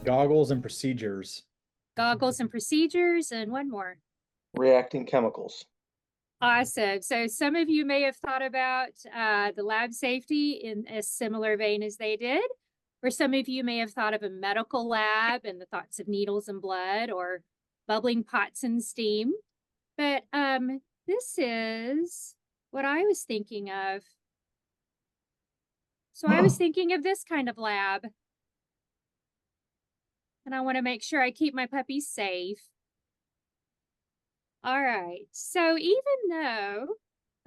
Goggles and procedures. Goggles and procedures, and one more. Reacting chemicals. Awesome. So some of you may have thought about the lab safety in a similar vein as they did, or some of you may have thought of a medical lab and the thoughts of needles and blood or bubbling pots and steam. But this is what I was thinking of. So I was thinking of this kind of lab. And I want to make sure I keep my puppies safe. All right. So even though,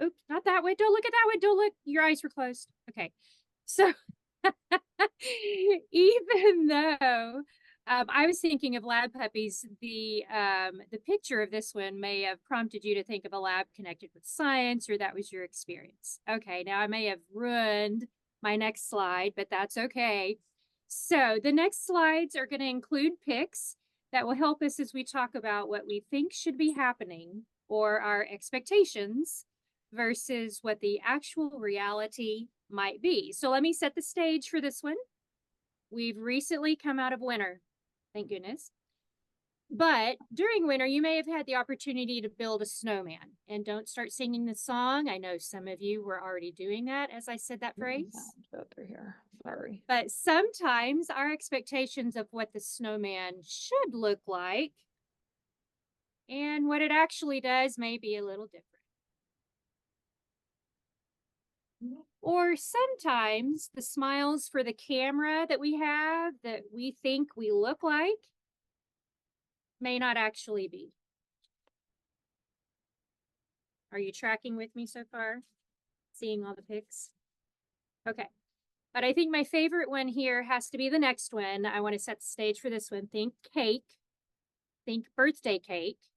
oops, not that way. Don't look at that way. Don't look. Your eyes were closed. Okay. So even though I was thinking of lab puppies, the picture of this one may have prompted you to think of a lab connected with science, or that was your experience. Okay. Now I may have ruined my next slide, but that's okay. So the next slides are going to include pics that will help us as we talk about what we think should be happening or our expectations versus what the actual reality might be. So let me set the stage for this one. We've recently come out of winter, thank goodness. But during winter, you may have had the opportunity to build a snowman. And don't start singing the song. I know some of you were already doing that as I said that phrase. Go through here. Sorry. But sometimes our expectations of what the snowman should look like and what it actually does may be a little different. Or sometimes the smiles for the camera that we have that we think we look like may not actually be. Are you tracking with me so far? Seeing all the pics? Okay. But I think my favorite one here has to be the next one. I want to set the stage for this one. Think cake. Think birthday cake.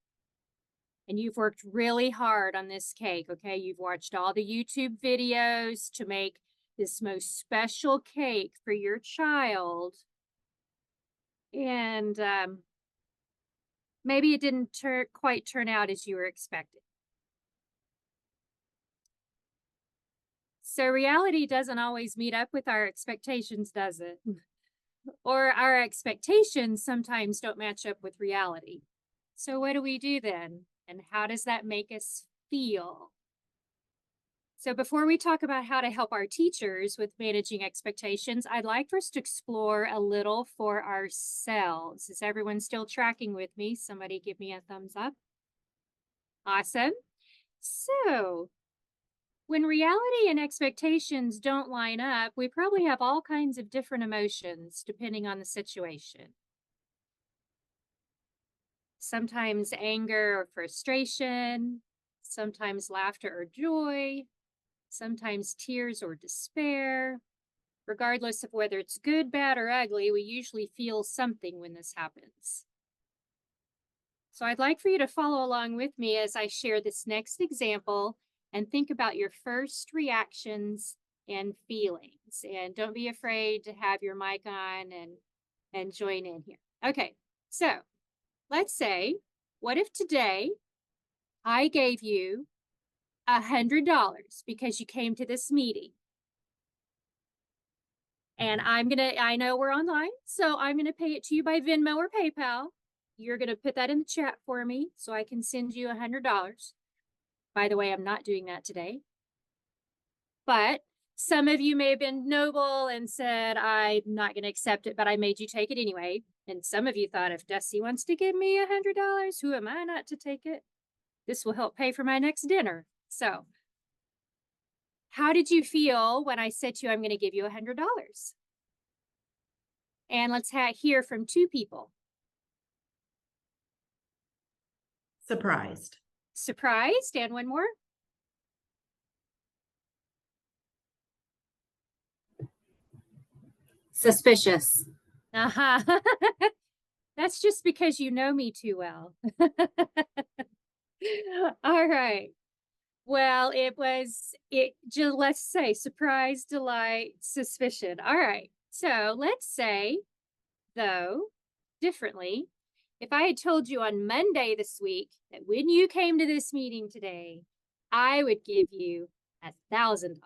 And you've worked really hard on this cake, okay? You've watched all the YouTube videos to make this most special cake for your child. And maybe it didn't quite turn out as you were expecting. So reality doesn't always meet up with our expectations, does it? Or our expectations sometimes don't match up with reality. So what do we do then? And how does that make us feel? So before we talk about how to help our teachers with managing expectations, I'd like for us to explore a little for ourselves. Is everyone still tracking with me? Somebody give me a thumbs up. Awesome. So when reality and expectations don't line up, we probably have all kinds of different emotions depending on the situation. Sometimes anger or frustration, sometimes laughter or joy, sometimes tears or despair. Regardless of whether it's good, bad, or ugly, we usually feel something when this happens. So I'd like for you to follow along with me as I share this next example and think about your first reactions and feelings. And don't be afraid to have your mic on and join in here. Okay, so let's say, what if today I gave you $100 because you came to this meeting? And I know we're online, so I'm gonna pay it to you by Venmo or PayPal. You're gonna put that in the chat for me so I can send you $100. By the way, I'm not doing that today. But some of you may have been noble and said, I'm not gonna accept it, but I made you take it anyway. And some of you thought, if Dusty wants to give me $100, who am I not to take it? This will help pay for my next dinner. So how did you feel when I said to you, I'm going to give you $100? And let's hear from two people. Surprised. Surprised, and one more. Suspicious. Uh-huh. That's just because you know me too well. All right. Well, let's say surprise, delight, suspicion. All right. So let's say, though, differently, if I had told you on Monday this week that when you came to this meeting today, I would give you $1,000.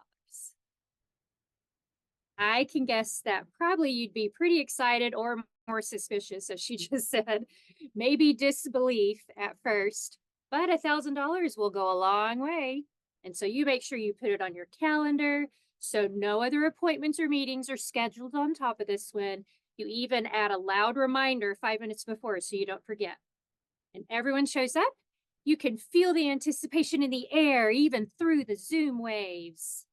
I can guess that probably you'd be pretty excited or more suspicious, as she just said, maybe disbelief at first, but $1,000 will go a long way. And so you make sure you put it on your calendar. So no other appointments or meetings are scheduled on top of this one. You even add a loud reminder 5 minutes before so you don't forget. And everyone shows up. You can feel the anticipation in the air, even through the Zoom waves.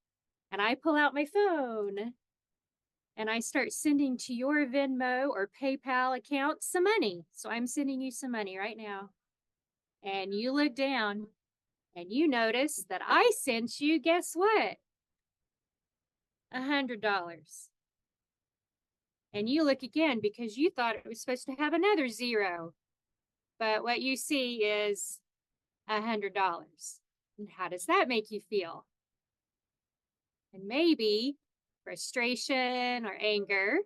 And I pull out my phone and I start sending to your Venmo or PayPal account some money. So I'm sending you some money right now. And you look down and you notice that I sent you, guess what? $100. And you look again because you thought it was supposed to have another zero. But what you see is $100. And how does that make you feel? And maybe frustration or anger,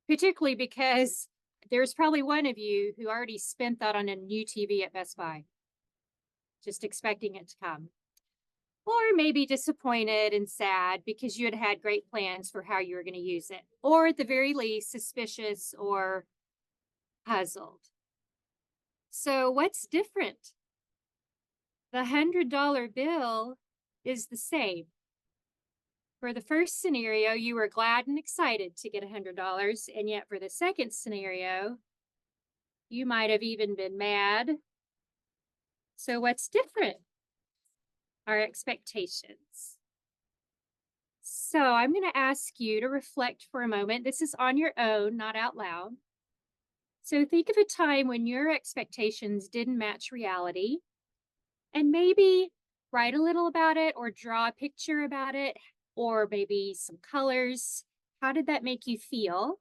particularly because there's probably one of you who already spent that on a new TV at Best Buy, just expecting it to come. Or maybe disappointed and sad because you had had great plans for how you were going to use it. Or at the very least, suspicious or puzzled. So what's different? The $100 bill is the same. For the first scenario, you were glad and excited to get $100. And yet for the second scenario, you might have even been mad. So what's different? Our expectations. So I'm going to ask you to reflect for a moment. This is on your own, not out loud. So think of a time when your expectations didn't match reality, and maybe write a little about it or draw a picture about it, or maybe some colors. How did that make you feel?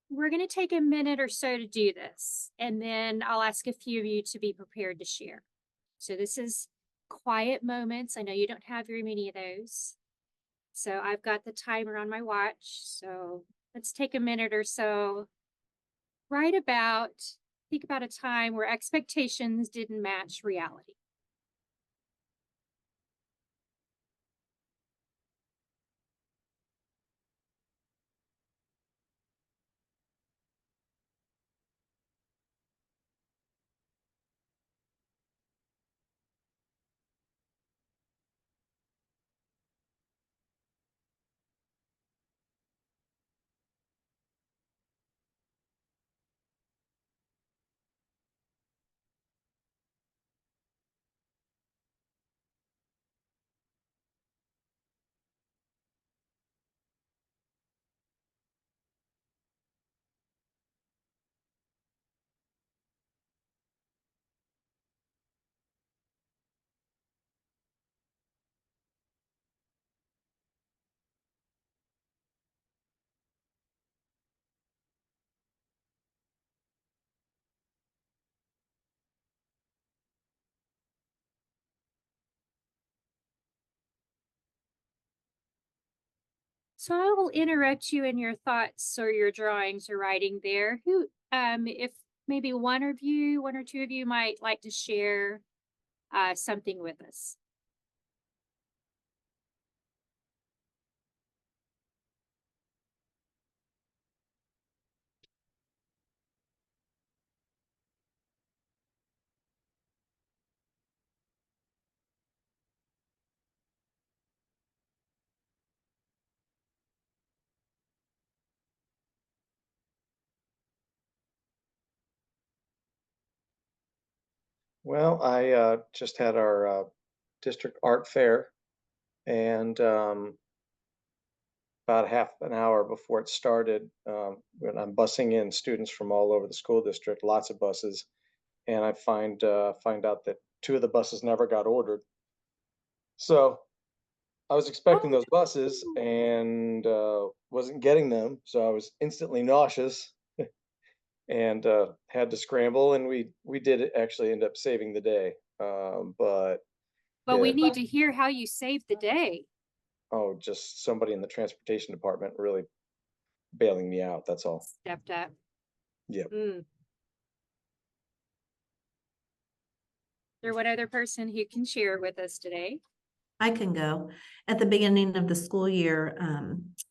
We're going to take a minute or so to do this, and then I'll ask a few of you to be prepared to share. So this is quiet moments. I know you don't have very many of those. So I've got the timer on my watch. So let's take a minute or so. Think about a time where expectations didn't match reality. So I will interrupt you in your thoughts or your drawings or writing there. If maybe one or two of you might like to share something with us. Well, I just had our district art fair, and about half an hour before it started, when I'm bussing in students from all over the school district, lots of buses, and I find out that 2 of the buses never got ordered. So I was expecting those buses and wasn't getting them, so I was instantly nauseous and had to scramble. And we did actually end up saving the day, but But we yeah. need to hear how you saved the day. Oh, just somebody in the transportation department really bailing me out. That's all. Stepped up. Yep. Is there one other person who can share with us today? I can go. At the beginning of the school year,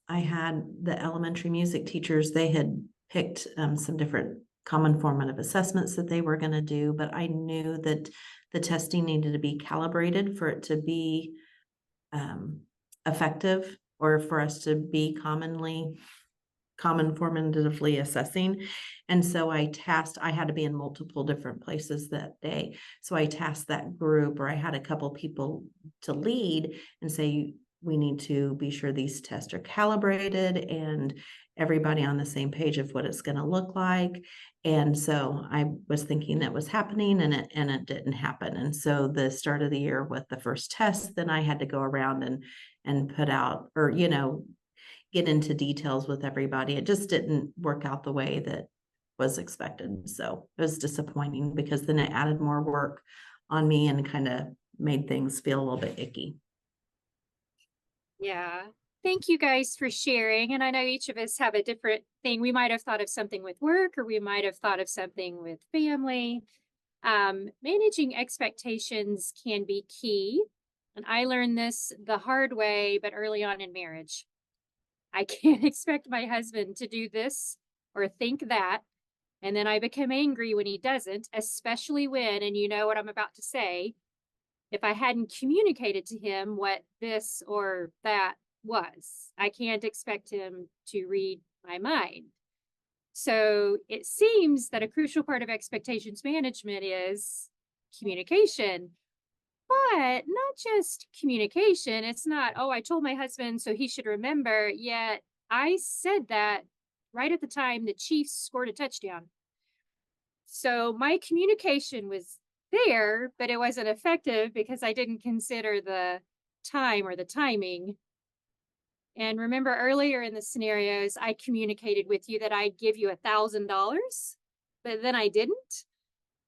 I had the elementary music teachers, they had picked some different common formative assessments that they were going to do, but I knew that the testing needed to be calibrated for it to be effective, or for us to be common formatively assessing. And so I had to be in multiple different places that day. So I tasked that group, or I had a couple people to lead and say, we need to be sure these tests are calibrated and everybody on the same page of what it's going to look like. And so I was thinking that was happening, and it didn't happen. And so the start of the year with the first test, then I had to go around and put out, or, get into details with everybody. It just didn't work out the way that was expected. So it was disappointing, because then it added more work on me and kind of made things feel a little bit icky. Yeah. Thank you guys for sharing. And I know each of us have a different thing. We might have thought of something with work, or we might have thought of something with family. Managing expectations can be key. And I learned this the hard way, but early on in marriage. I can't expect my husband to do this or think that. And then I become angry when he doesn't, especially when, and you know what I'm about to say, if I hadn't communicated to him what this or that was. I can't expect him to read my mind. So it seems that a crucial part of expectations management is communication, but not just communication. It's not, oh, I told my husband, so he should remember. Yet I said that right at the time the Chiefs scored a touchdown. So my communication was there, but it wasn't effective because I didn't consider the time or the timing. And remember earlier in the scenarios, I communicated with you that I'd give you $1,000, but then I didn't.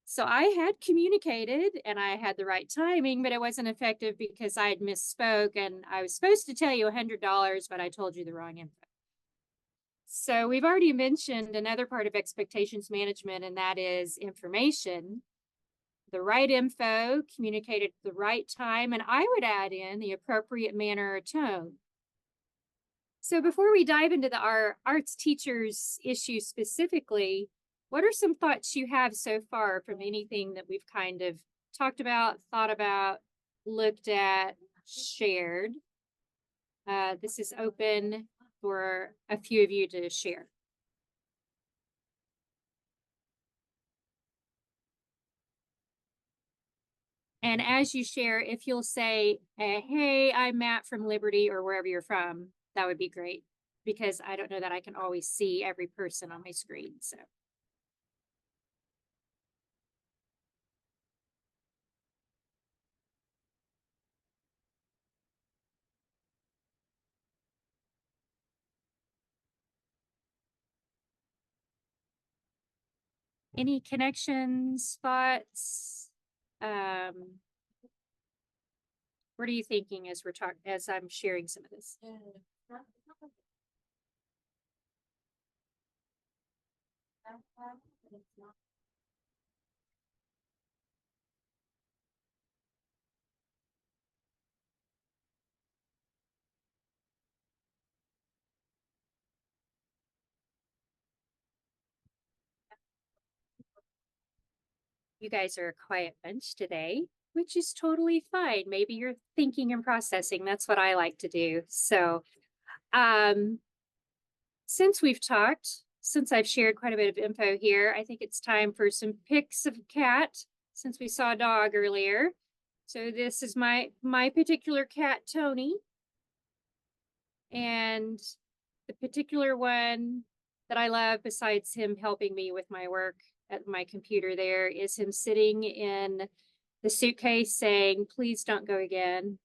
So I had communicated and I had the right timing, but it wasn't effective because I had misspoke, and I was supposed to tell you $100, but I told you the wrong info. So we've already mentioned another part of expectations management, and that is information. The right info communicated at the right time, and I would add in the appropriate manner or tone. So before we dive into our arts teachers issue specifically, what are some thoughts you have so far from anything that we've kind of talked about, thought about, looked at, shared? This is open for a few of you to share. And as you share, if you'll say, hey, I'm Matt from Liberty, or wherever you're from, that would be great, because I don't know that I can always see every person on my screen. So. Any connections, thoughts? What are you thinking as as I'm sharing some of this? You guys are a quiet bunch today, which is totally fine. Maybe you're thinking and processing. That's what I like to do. So, since we've talked, since I've shared quite a bit of info here, I think it's time for some pics of cat, since we saw a dog earlier. So this is my particular cat, Tony. And the particular one that I love, besides him helping me with my work at my computer there, is him sitting in the suitcase saying, please don't go again.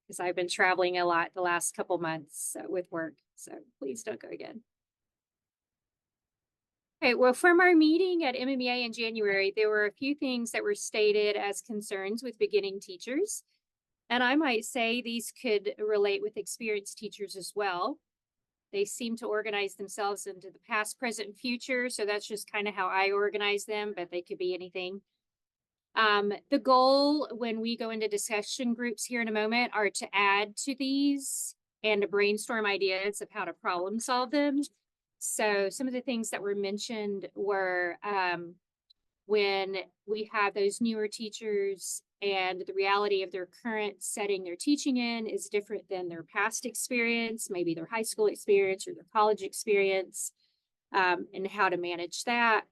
Because I've been traveling a lot the last couple months with work. So please don't go again. Okay, well, from our meeting at MMEA in January, there were a few things that were stated as concerns with beginning teachers. And I might say these could relate with experienced teachers as well. They seem to organize themselves into the past, present, and future. So that's just kind of how I organize them, but they could be anything. The goal when we go into discussion groups here in a moment are to add to these and to brainstorm ideas of how to problem solve them. So some of the things that were mentioned were when we have those newer teachers and the reality of their current setting they're teaching in is different than their past experience, maybe their high school experience or their college experience, and how to manage that.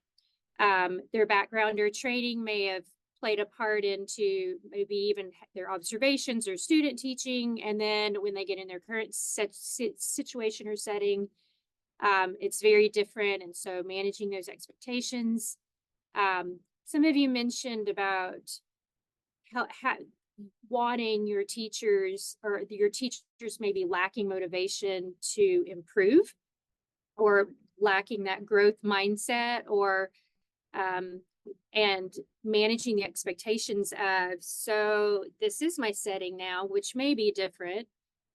Their background or training may have played a part into maybe even their observations or student teaching. And then when they get in their current situation or setting, it's very different. And so managing those expectations. Some of you mentioned about how wanting your teachers or your teachers may be lacking motivation to improve or lacking that growth mindset or and managing the expectations of, so this is my setting now, which may be different,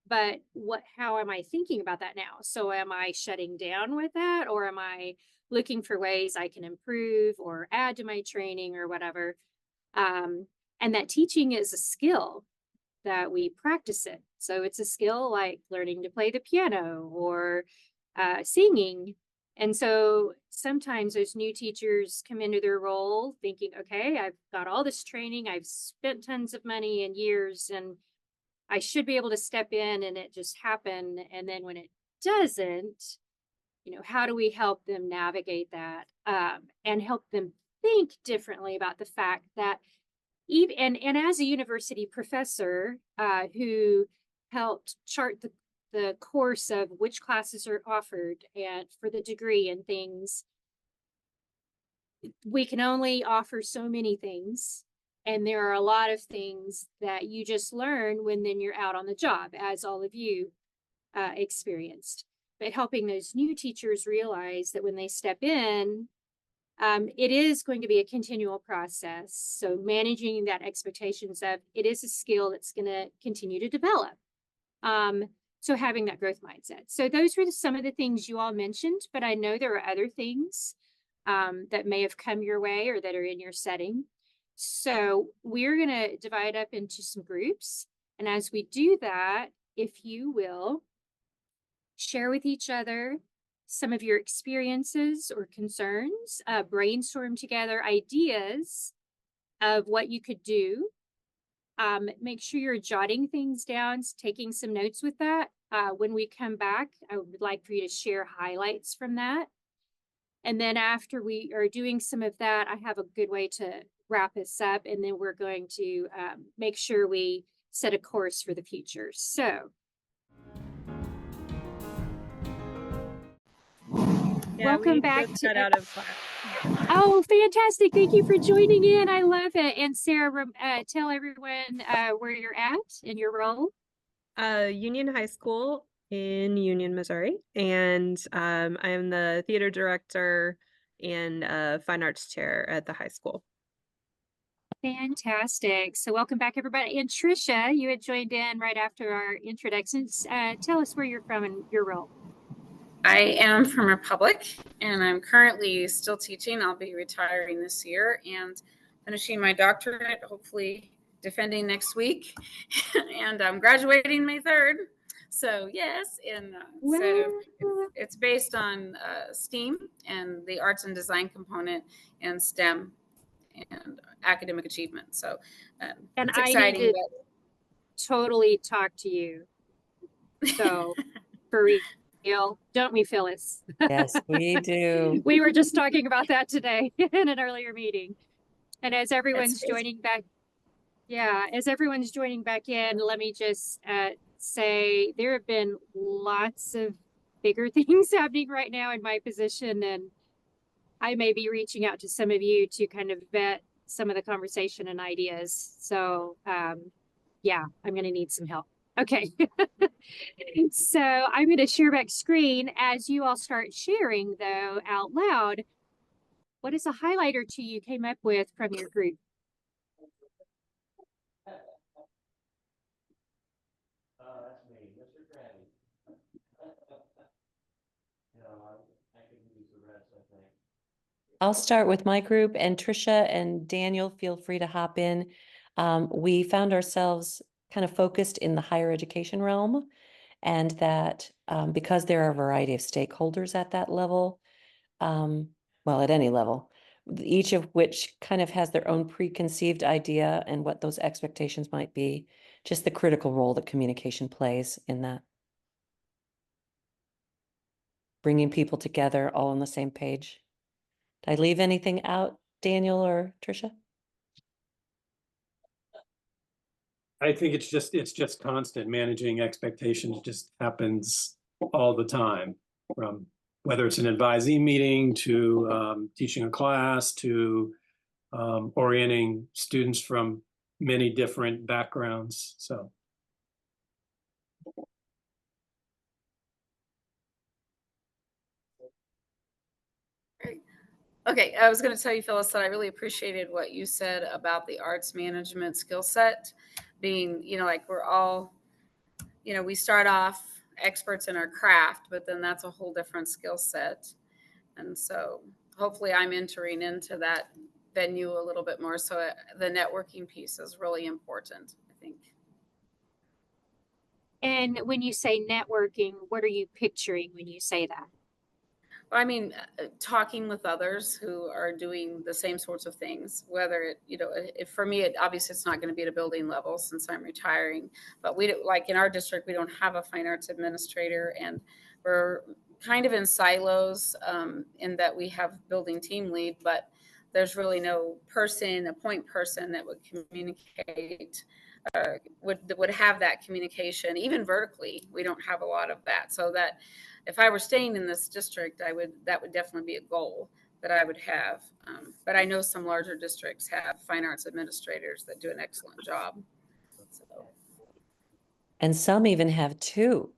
but how am I thinking about that now? So am I shutting down with that, or am I looking for ways I can improve or add to my training or whatever? And that teaching is a skill that we practice it. So it's a skill like learning to play the piano or singing. And so sometimes those new teachers come into their role thinking, okay, I've got all this training, I've spent tons of money and years, and I should be able to step in and it just happened. And then when it doesn't, how do we help them navigate that and help them think differently about the fact that even, and as a university professor who helped chart the course of which classes are offered and for the degree and things, we can only offer so many things. And there are a lot of things that you just learn when then you're out on the job, as all of you experienced. But helping those new teachers realize that when they step in, it is going to be a continual process. So managing that expectations of it is a skill that's going to continue to develop. So having that growth mindset. So those were some of the things you all mentioned, but I know there are other things that may have come your way or that are in your setting. So we're going to divide up into some groups. And as we do that, if you will share with each other some of your experiences or concerns, brainstorm together ideas of what you could do. Make sure you're jotting things down, taking some notes with that. When we come back, I would like for you to share highlights from that. And then after we are doing some of that, I have a good way to wrap us up. And then we're going to make sure we set a course for the future. So. Yeah, Welcome back just to got out of class. Oh, fantastic. Thank you for joining in. I love it. And Sarah, tell everyone where you're at in your role. Union High School in Union, Missouri. And I am the theater director and fine arts chair at the high school. Fantastic. So welcome back, everybody. And Trisha, you had joined in right after our introductions. Tell us where you're from and your role. I am from Republic, and I'm currently still teaching. I'll be retiring this year and finishing my doctorate, hopefully defending next week. And I'm graduating May 3rd. So yes, and so it's based on STEAM and the arts and design component and STEM and academic achievement. So and it's I exciting. need to totally talk to you. So for real, don't we, Phyllis? Yes, we do. We were just talking about that today in an earlier meeting. And as everyone's joining back, as everyone's joining back in, let me just say there have been lots of bigger things happening right now in my position, and I may be reaching out to some of you to kind of vet some of the conversation and ideas. So yeah, I'm going to need some help. Okay. So I'm going to share back screen as you all start sharing, though, out loud. What is a highlight or two you came up with from your group? That's me, Mr. Krabby. I could use the rest, I think. I'll start with my group, and Trisha and Daniel, feel free to hop in. We found ourselves kind of focused in the higher education realm, and that because there are a variety of stakeholders at that level, well, at any level, each of which kind of has their own preconceived idea and what those expectations might be, just the critical role that communication plays in that. Bringing people together all on the same page. Did I leave anything out, Daniel or Tricia? I think it's just constant. Managing expectations just happens all the time, from whether it's an advisee meeting to teaching a class to orienting students from many different backgrounds. So. Okay, I was going to tell you, Phyllis, that I really appreciated what you said about the arts management skill set being, like we're all, we start off experts in our craft, but then that's a whole different skill set. And so hopefully I'm entering into that venue a little bit more. So the networking piece is really important, I think. And when you say networking, what are you picturing when you say that? I mean, talking with others who are doing the same sorts of things, whether it, for me, obviously it's not going to be at a building level since I'm retiring, but like in our district, we don't have a fine arts administrator, and we're kind of in silos in that we have building team lead, but there's really no point person that would communicate, would have that communication, even vertically. We don't have a lot of that. So that if I were staying in this district, that would definitely be a goal that I would have. But I know some larger districts have fine arts administrators that do an excellent job. So. And some even have two.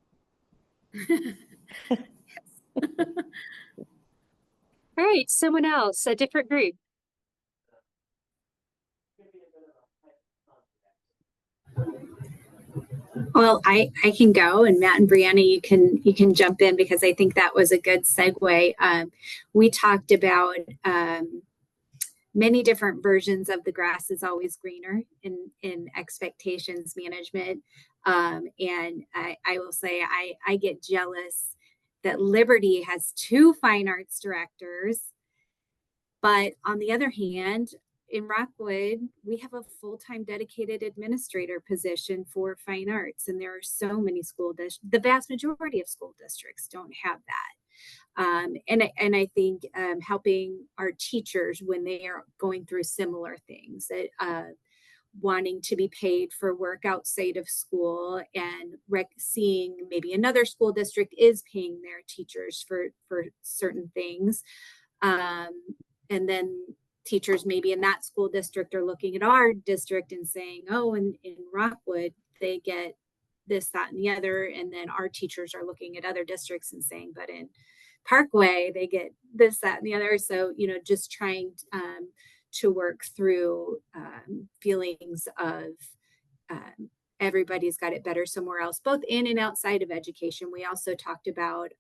All right, someone else, a different group. Well, I can go, and Matt and Brianna, you can jump in, because I think that was a good segue. We talked about many different versions of the grass is always greener in expectations management. And I will say I get jealous that Liberty has 2 fine arts directors, but on the other hand, in Rockwood, we have a full-time dedicated administrator position for fine arts, and there are so many school districts. The vast majority of school districts don't have that. And I think helping our teachers when they are going through similar things, that wanting to be paid for work outside of school, and seeing maybe another school district is paying their teachers for certain things. And then teachers maybe in that school district are looking at our district and saying, oh, in Rockwood, they get this, that, and the other. And then our teachers are looking at other districts and saying, but in Parkway, they get this, that, and the other. So, just trying to work through feelings of everybody's got it better somewhere else, both in and outside of education. We also talked about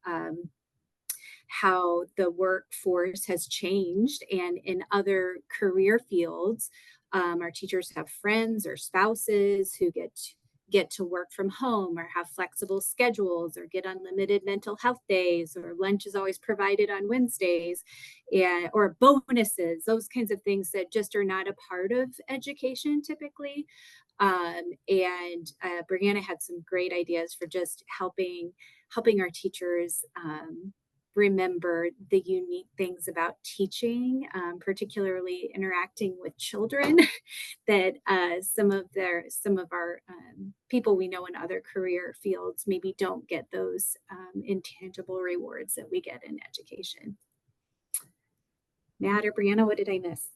how the workforce has changed, and in other career fields, our teachers have friends or spouses who get to work from home, or have flexible schedules, or get unlimited mental health days, or lunch is always provided on Wednesdays, or bonuses, those kinds of things that just are not a part of education typically. And Brianna had some great ideas for just helping our teachers remember the unique things about teaching, particularly interacting with children, that some of our people we know in other career fields maybe don't get those intangible rewards that we get in education. Matt or Brianna, what did I miss?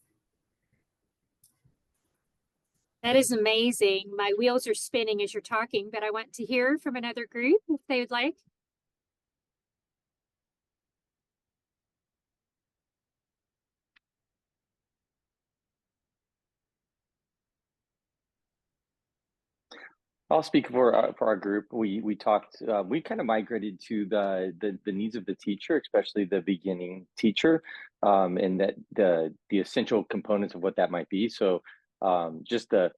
That is amazing. My wheels are spinning as you're talking, but I want to hear from another group if they would like. I'll speak for our group. We talked. We kind of migrated to the needs of the teacher, especially the beginning teacher, and that the essential components of what that might be. So just the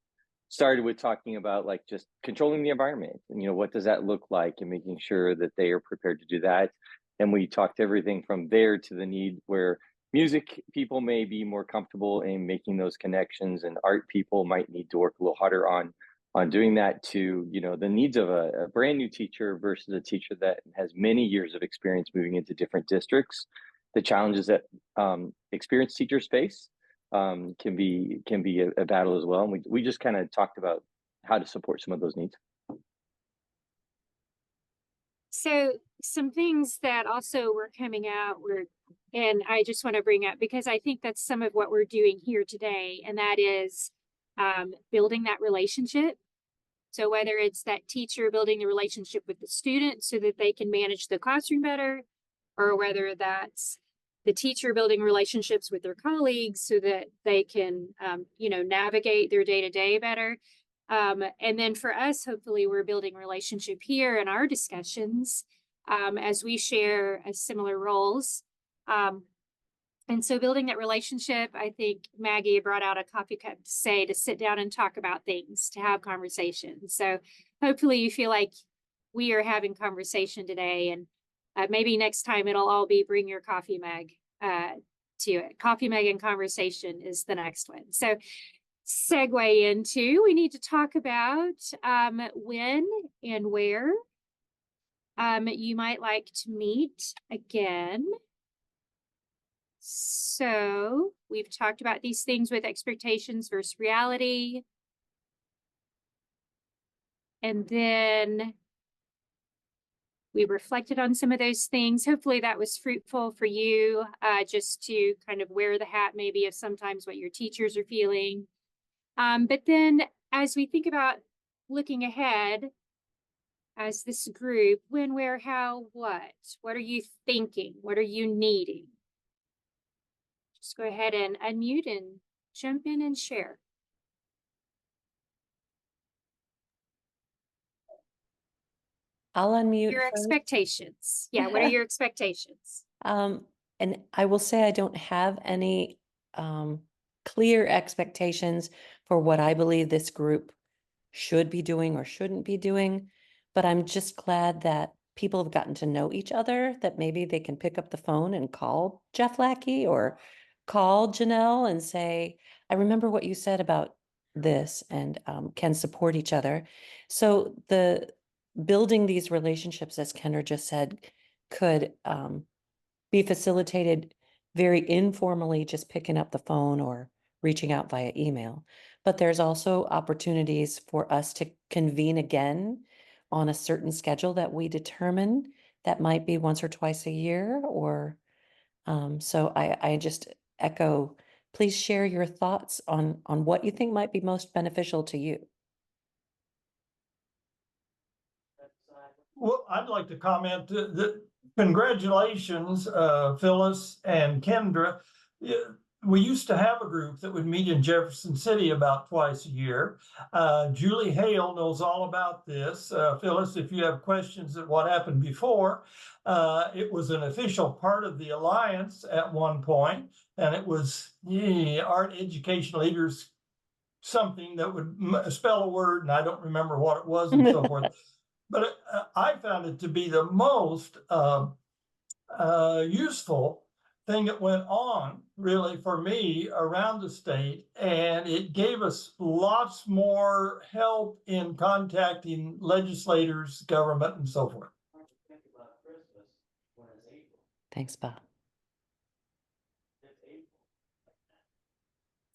started with talking about like just controlling the environment and, you know, what does that look like, and making sure that they are prepared to do that. And we talked everything from there to the need where music people may be more comfortable in making those connections, and art people might need to work a little harder on doing that, to, you know, the needs of a brand new teacher versus a teacher that has many years of experience moving into different districts. The challenges that experienced teachers face can be a battle as well. And we just kind of talked about how to support some of those needs. So some things that also were coming out and I just want to bring up, because I think that's some of what we're doing here today, and that is building that relationship. So whether it's that teacher building the relationship with the student so that they can manage the classroom better, or whether that's the teacher building relationships with their colleagues so that they can, you know, navigate their day-to-day better. And then for us, hopefully we're building relationship here in our discussions as we share similar roles. And so building that relationship, I think Maggie brought out a coffee cup to say to sit down and talk about things, to have conversations. So hopefully you feel like we are having conversation today, and maybe next time it'll all be bring your coffee mug to it. Coffee mug and conversation is the next one. So segue into, we need to talk about when and where you might like to meet again. So we've talked about these things with expectations versus reality. And then we reflected on some of those things. Hopefully that was fruitful for you, just to kind of wear the hat maybe of sometimes what your teachers are feeling. But then as we think about looking ahead as this group, when, where, how, what are you thinking? What are you needing? Just go ahead and unmute and jump in and share. I'll unmute Your first. expectations. Yeah, what are your expectations? And I will say I don't have any clear expectations for what I believe this group should be doing or shouldn't be doing, but I'm just glad that people have gotten to know each other, that maybe they can pick up the phone and call Jeff Lackey or call Janelle and say, I remember what you said about this, and can support each other. So the building these relationships, as Kendra just said, could be facilitated very informally, just picking up the phone or reaching out via email. But there's also opportunities for us to convene again on a certain schedule that we determine, that might be once or twice a year, or so I just echo, please share your thoughts on what you think might be most beneficial to you. Well, I'd like to comment that congratulations, Phyllis and Kendra. We used to have a group that would meet in Jefferson City about twice a year. Julie Hale knows all about this. Phyllis, if you have questions at what happened before, it was an official part of the Alliance at one point, and it was Art Education Leaders, something that would spell a word, and I don't remember what it was and so forth. But I found it to be the most useful thing that went on, really, for me around the state. And it gave us lots more help in contacting legislators, government, and so forth. Thanks, Bob.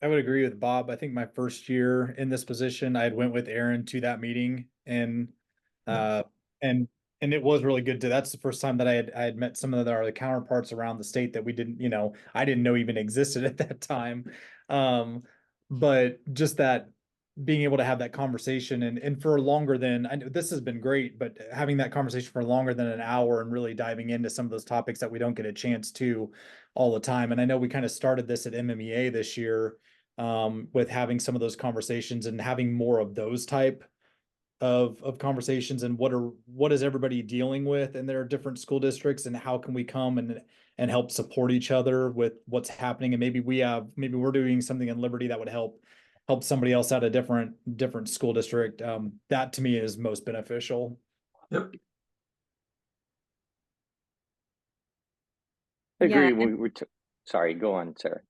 I would agree with Bob. I think my first year in this position, I had went with Aaron to that meeting, and it was really good that's the first time that I had met some of the counterparts around the state that we didn't, I didn't know even existed at that time. But just that being able to have that conversation and for longer than, I know this has been great, but having that conversation for longer than an hour and really diving into some of those topics that we don't get a chance to all the time. And I know we kind of started this at MMEA this year, with having some of those conversations and having more of those type of conversations, and what is everybody dealing with in their different school districts, and how can we come and help support each other with what's happening. And maybe we're doing something in Liberty that would help help somebody else at a different school district, that to me is most beneficial. Yep. I Yeah, agree. Sorry, go on, Sarah.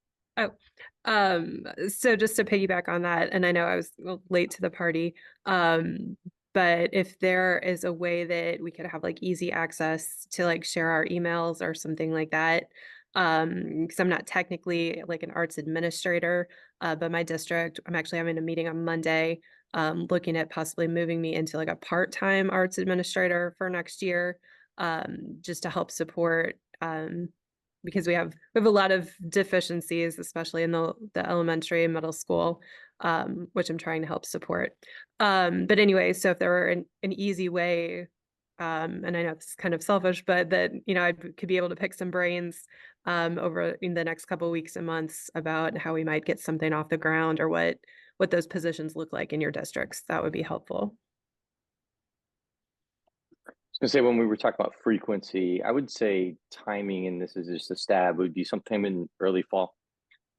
So just to piggyback on that, and I know I was late to the party, but if there is a way that we could have like easy access to like share our emails or something like that, because I'm not technically like an arts administrator, but my district, I'm actually having a meeting on Monday, looking at possibly moving me into like a part-time arts administrator for next year, just to help support, because we have a lot of deficiencies, especially in the elementary and middle school, which I'm trying to help support. But anyway, so if there were an easy way, and I know this is kind of selfish, but that, you know, I could be able to pick some brains over in the next couple of weeks and months about how we might get something off the ground, or what those positions look like in your districts, that would be helpful. I was gonna say, when we were talking about frequency, I would say timing, and this is just a stab, would be sometime in early fall,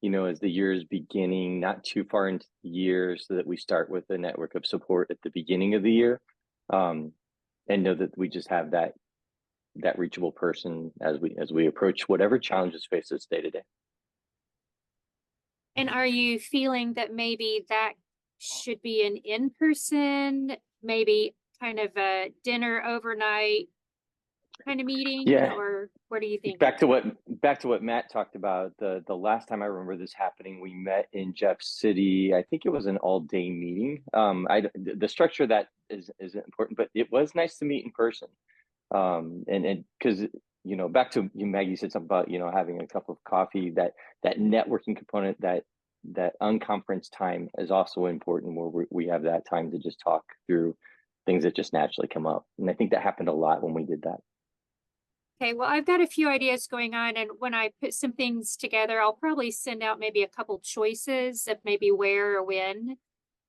you know, as the year is beginning, not too far into the year, so that we start with a network of support at the beginning of the year, and know that we just have that reachable person as we approach whatever challenges face us day to day. And are you feeling that maybe that should be an in-person, maybe kind of a dinner overnight kind of meeting? Yeah. Or what do you think? Back to what Matt talked about. The last time I remember this happening, we met in Jeff City. I think it was an all-day meeting. The structure of that is important, but it was nice to meet in person. And because, you know, back to you, Maggie said something about, you know, having a cup of coffee, that networking component, that unconference time is also important, where we have that time to just talk through things that just naturally come up. And I think that happened a lot when we did that. Okay, well, I've got a few ideas going on, and when I put some things together, I'll probably send out maybe a couple choices of maybe where or when,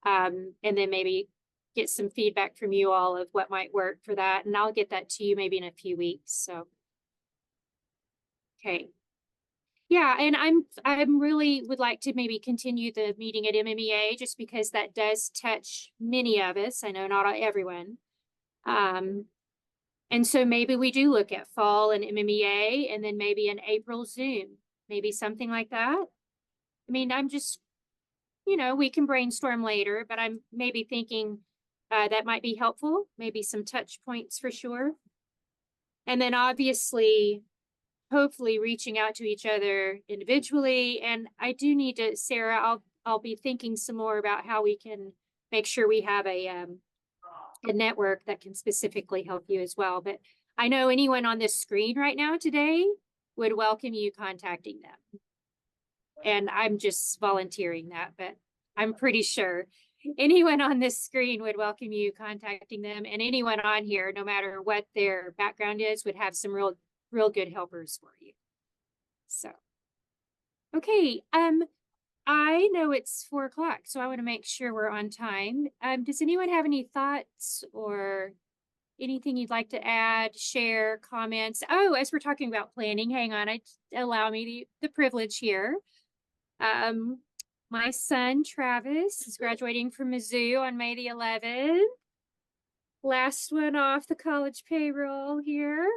and then maybe get some feedback from you all of what might work for that, and I'll get that to you maybe in a few weeks. So, okay. Yeah, and I'm really would like to maybe continue the meeting at MMEA, just because that does touch many of us. I know not everyone. And so maybe we do look at fall and MMEA, and then maybe an April Zoom, maybe something like that. I mean, I'm just, you know, we can brainstorm later, but I'm maybe thinking that might be helpful, maybe some touch points for sure. And then obviously, hopefully reaching out to each other individually. And I do need to, Sarah, I'll be thinking some more about how we can make sure we have a network that can specifically help you as well. But I know anyone on this screen right now today would welcome you contacting them. And I'm just volunteering that, but I'm pretty sure anyone on this screen would welcome you contacting them, and anyone on here, no matter what their background is, would have some real good helpers for you. So, okay. I know it's 4 o'clock, so I want to make sure we're on time. Does anyone have any thoughts or anything you'd like to add, share, comments? Oh, as we're talking about planning, hang on, allow me the privilege here. My son, Travis, is graduating from Mizzou on May the 11th. Last one off the college payroll here.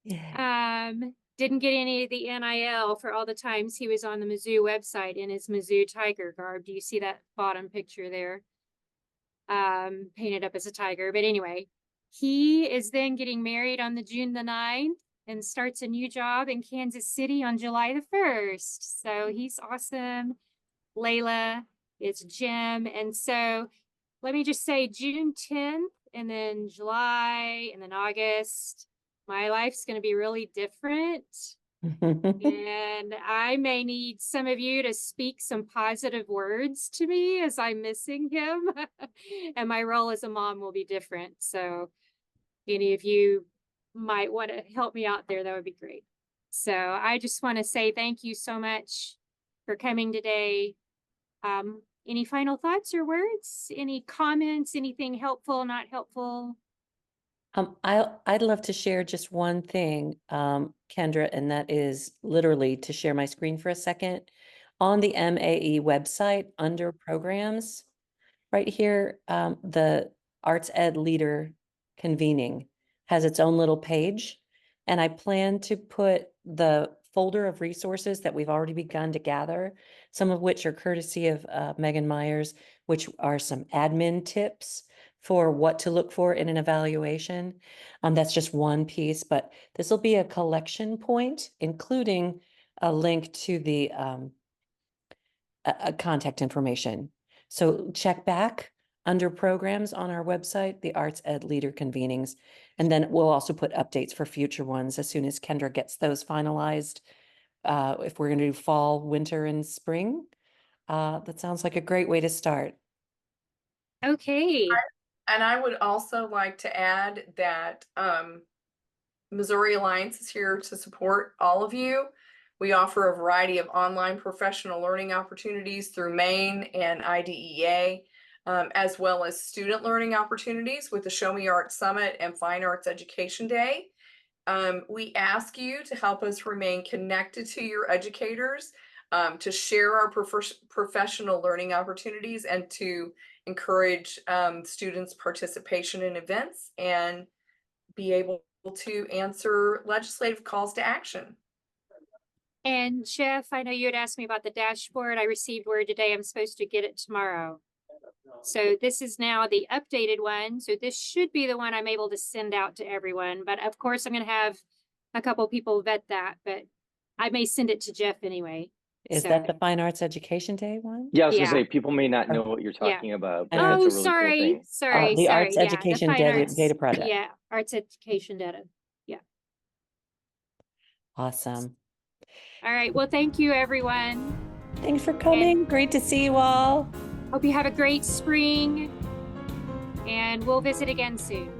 Yeah. Didn't get any of the NIL for all the times he was on the Mizzou website in his Mizzou Tiger garb. Do you see that bottom picture there? Painted up as a tiger. But anyway, he is then getting married on June the 9th and starts a new job in Kansas City on July the 1st. So he's awesome. Layla, it's Jim. And so let me just say June 10th, and then July, and then August. My life's going to be really different. And I may need some of you to speak some positive words to me as I'm missing him. And my role as a mom will be different. So any of you might want to help me out there, that would be great. So I just want to say thank you so much for coming today. Any final thoughts or words? Any comments? Anything helpful, not helpful? I'd love to share just one thing, Kendra, and that is literally to share my screen for a second. on the MAE website under programs, right here, the Arts Ed Leader Convening has its own little page. And I plan to put the folder of resources that we've already begun to gather, some of which are courtesy of Megan Myers, which are some admin tips for what to look for in an evaluation. That's just one piece, but this will be a collection point, including a link to the contact information. So check back under programs on our website, the Arts Ed Leader Convenings, and then we'll also put updates for future ones as soon as Kendra gets those finalized. If we're going to do fall, winter, and spring, that sounds like a great way to start. Okay. And I would also like to add that Missouri Alliance is here to support all of you. We offer a variety of online professional learning opportunities through Maine and IDEA, as well as student learning opportunities with the Show Me Art Summit and Fine Arts Education Day. We ask you to help us remain connected to your educators, to share our professional learning opportunities, and to encourage students' participation in events and be able to answer legislative calls to action. And Jeff, I know you had asked me about the dashboard. I received word today I'm supposed to get it tomorrow. So this is now the updated one. So this should be the one I'm able to send out to everyone. But of course, I'm going to have a couple people vet that, but I may send it to Jeff anyway. Is that the Fine Arts Education Day one? Yeah, I was Yeah. gonna say, people may not know what you're talking about, but Oh, that's a really sorry, cool thing. sorry, the sorry. Arts Yeah, Education Fine Data, Arts- Data Project. Yeah, Arts Education Data. Awesome. All right. Well, thank you, everyone. Thanks for coming. Great to see you all. Hope you have a great spring, and we'll visit again soon.